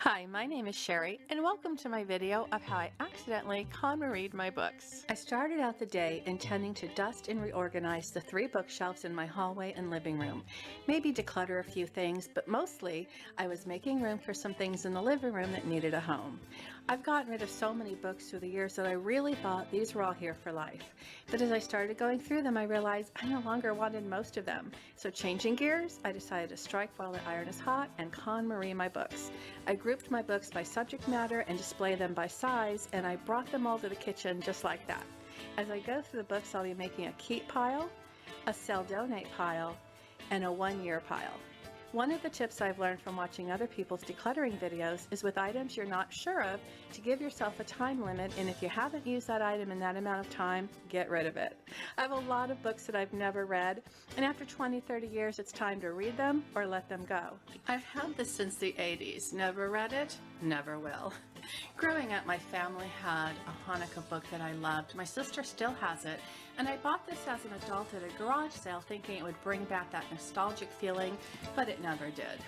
Hi, my name is Sherry, and welcome to my video of how I accidentally KonMari'd my books. I started out the day intending to dust and reorganize the 3 bookshelves in my hallway and living room. Maybe declutter a few things, but mostly I was making room for some things in the living room that needed a home. I've gotten rid of so many books through the years that I really thought these were all here for life. But as I started going through them, I realized I no longer wanted most of them. So changing gears, I decided to strike while the iron is hot and KonMari my books. I grouped my books by subject matter and display them by size, and I brought them all to the kitchen just like that. As I go through the books, I'll be making a keep pile, a sell donate pile, and a 1-year pile. One of the tips I've learned from watching other people's decluttering videos is with items you're not sure of to give yourself a time limit, and if you haven't used that item in that amount of time, get rid of it. I have a lot of books that I've never read, and after 20-30 years it's time to read them or let them go. I've had this since the 80s. Never read it, never will. Growing up, my family had a Hanukkah book that I loved. My sister still has it, and I bought this as an adult at a garage sale thinking it would bring back that nostalgic feeling, but it never did.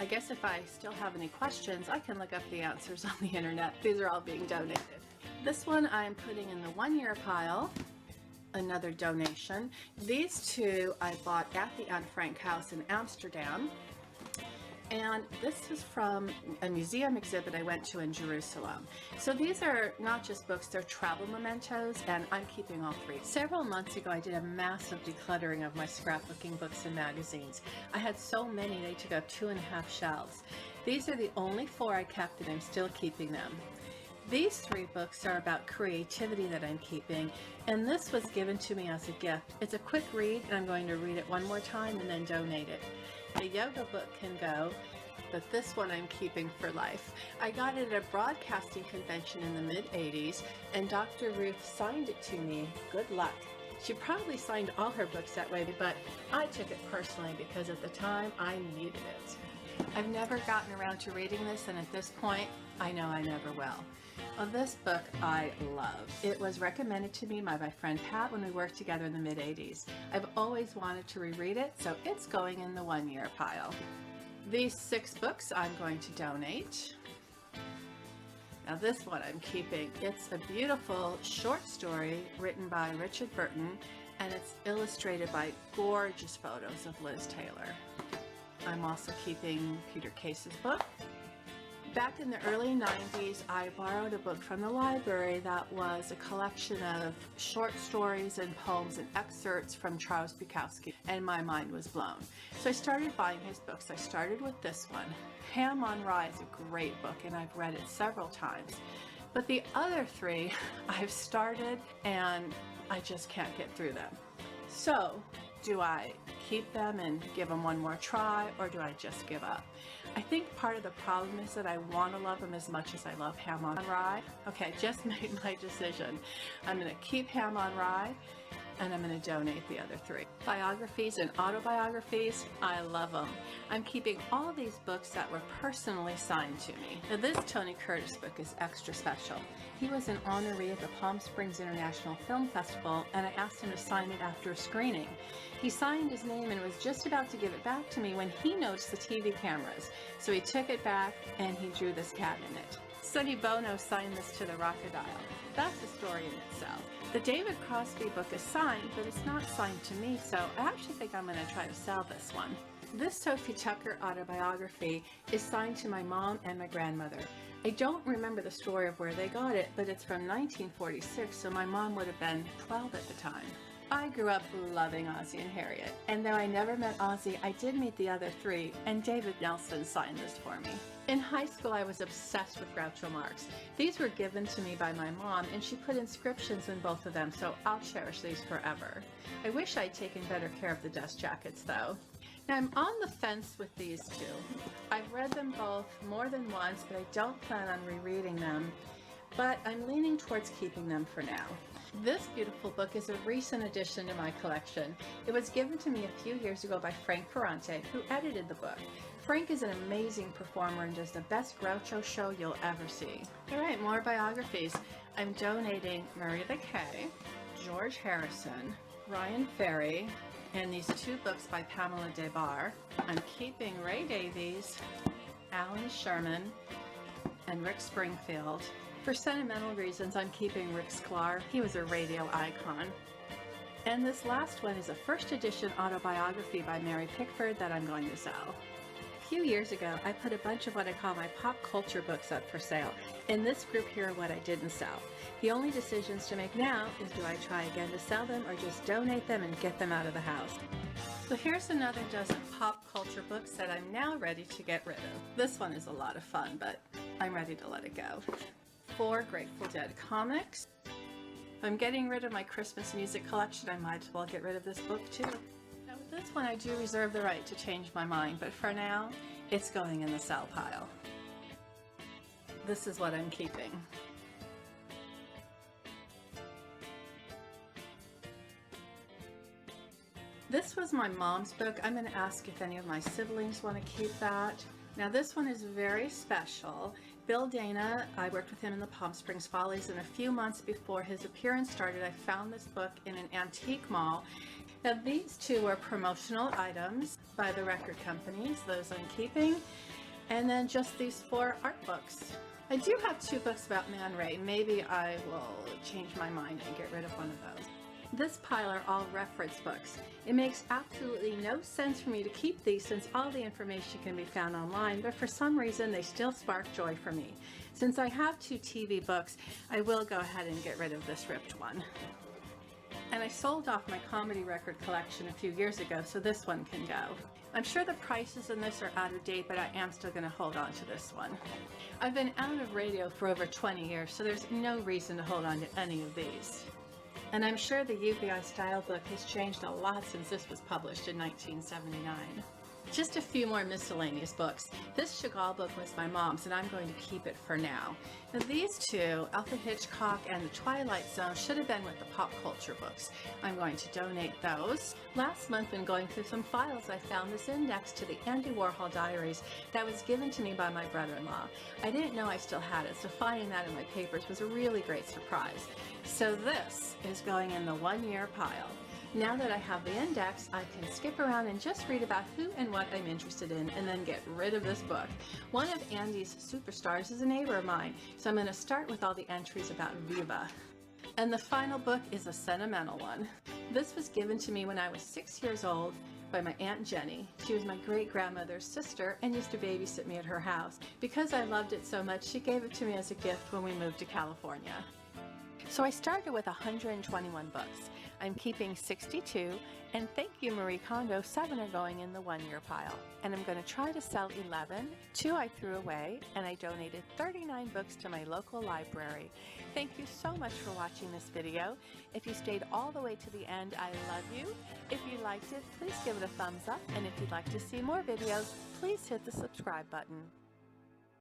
I guess if I still have any questions, I can look up the answers on the internet. These are all being donated. This one I'm putting in the 1-year pile, another donation. These two I bought at the Anne Frank house in Amsterdam. And this is from a museum exhibit I went to in Jerusalem. So these are not just books, they're travel mementos, and I'm keeping all 3. Several months ago, I did a massive decluttering of my scrapbooking books and magazines. I had so many, they took up 2.5 shelves. These are the only 4 I kept, and I'm still keeping them. These 3 books are about creativity that I'm keeping, and this was given to me as a gift. It's a quick read, and I'm going to read it one more time and then donate it. The yoga book can go, but this one I'm keeping for life. I got it at a broadcasting convention in the mid-80s, and Dr. Ruth signed it to me. Good luck. She probably signed all her books that way, but I took it personally because at the time I needed it. I've never gotten around to reading this, and at this point, I know I never will. Well, this book I love. It was recommended to me by my friend Pat when we worked together in the mid-80s. I've always wanted to reread it, so it's going in the 1-year pile. These 6 books I'm going to donate. Now this one I'm keeping. It's a beautiful short story written by Richard Burton, and it's illustrated by gorgeous photos of Liz Taylor. I'm also keeping Peter Case's book. Back in the early 90s, I borrowed a book from the library that was a collection of short stories and poems and excerpts from Charles Bukowski, and my mind was blown. So I started buying his books. I started with this one. Ham on Rye is a great book, and I've read it several times. But the other 3 I've started, and I just can't get through them. So, do I keep them and give them one more try, or do I just give up? I think part of the problem is that I want to love them as much as I love Ham on Rye. Okay, I just made my decision. I'm going to keep Ham on Rye, and I'm going to donate the other 3. Biographies and autobiographies, I love them. I'm keeping all these books that were personally signed to me. Now this Tony Curtis book is extra special. He was an honoree at the Palm Springs International Film Festival, and I asked him to sign it after a screening. He signed his name and was just about to give it back to me when he noticed the TV cameras. So he took it back and he drew this cat in it. Sonny Bono signed this to the Rockadile. That's a story in itself. The David Crosby book is signed, but it's not signed to me, so I actually think I'm going to try to sell this one. This Sophie Tucker autobiography is signed to my mom and my grandmother. I don't remember the story of where they got it, but it's from 1946, so my mom would have been 12 at the time. I grew up loving Ozzie and Harriet, and though I never met Ozzie, I did meet the other 3, and David Nelson signed this for me. In high school, I was obsessed with Groucho Marx. These were given to me by my mom, and she put inscriptions in both of them, so I'll cherish these forever. I wish I'd taken better care of the dust jackets, though. Now, I'm on the fence with these 2. I've read them both more than once, but I don't plan on rereading them, but I'm leaning towards keeping them for now. This beautiful book is a recent addition to my collection. It was given to me a few years ago by Frank Ferrante, who edited the book. Frank is an amazing performer and does the best Groucho show you'll ever see. Alright, more biographies. I'm donating Maria Kay, George Harrison, Ryan Ferry, and these 2 books by Pamela Des Barres. I'm keeping Ray Davies, Alan Sherman and Rick Springfield. For sentimental reasons, I'm keeping Rick Sklar. He was a radio icon. And this last one is a first edition autobiography by Mary Pickford that I'm going to sell. A few years ago, I put a bunch of what I call my pop culture books up for sale. In this group here are what I didn't sell. The only decisions to make now is, do I try again to sell them or just donate them and get them out of the house? So here's another dozen pop culture books that I'm now ready to get rid of. This one is a lot of fun, but I'm ready to let it go. 4 Grateful Dead comics. If I'm getting rid of my Christmas music collection, I might as well get rid of this book too. Now with this one, I do reserve the right to change my mind, but for now, it's going in the sell pile. This is what I'm keeping. This was my mom's book. I'm going to ask if any of my siblings want to keep that. Now this one is very special. Bill Dana, I worked with him in the Palm Springs Follies, and a few months before his appearance started, I found this book in an antique mall. Now these two are promotional items by the record companies, those I'm keeping, and then just these 4 art books. I do have 2 books about Man Ray. Maybe I will change my mind and get rid of one of those. This pile are all reference books. It makes absolutely no sense for me to keep these since all the information can be found online, but for some reason they still spark joy for me. Since I have 2 TV books, I will go ahead and get rid of this ripped one. And I sold off my comedy record collection a few years ago, so this one can go. I'm sure the prices in this are out of date, but I am still going to hold on to this one. I've been out of radio for over 20 years, so there's no reason to hold on to any of these. And I'm sure the UBI style book has changed a lot since this was published in 1979. Just a few more miscellaneous books. This Chagall book was my mom's, and I'm going to keep it for now. Now these 2, Alfred Hitchcock and The Twilight Zone, should have been with the pop culture books. I'm going to donate those. Last month, when going through some files, I found this index to the Andy Warhol diaries that was given to me by my brother-in-law. I didn't know I still had it, so finding that in my papers was a really great surprise. So this is going in the 1-year pile. Now that I have the index, I can skip around and just read about who and what I'm interested in and then get rid of this book. One of Andy's superstars is a neighbor of mine, so I'm going to start with all the entries about Viva. And the final book is a sentimental one. This was given to me when I was 6 years old by my Aunt Jenny. She was my great-grandmother's sister and used to babysit me at her house. Because I loved it so much, she gave it to me as a gift when we moved to California. So I started with 121 books. I'm keeping 62, and thank you Marie Kondo, 7 are going in the 1-year pile. And I'm going to try to sell 11, 2 I threw away, and I donated 39 books to my local library. Thank you so much for watching this video. If you stayed all the way to the end, I love you. If you liked it, please give it a thumbs up, and if you'd like to see more videos, please hit the subscribe button.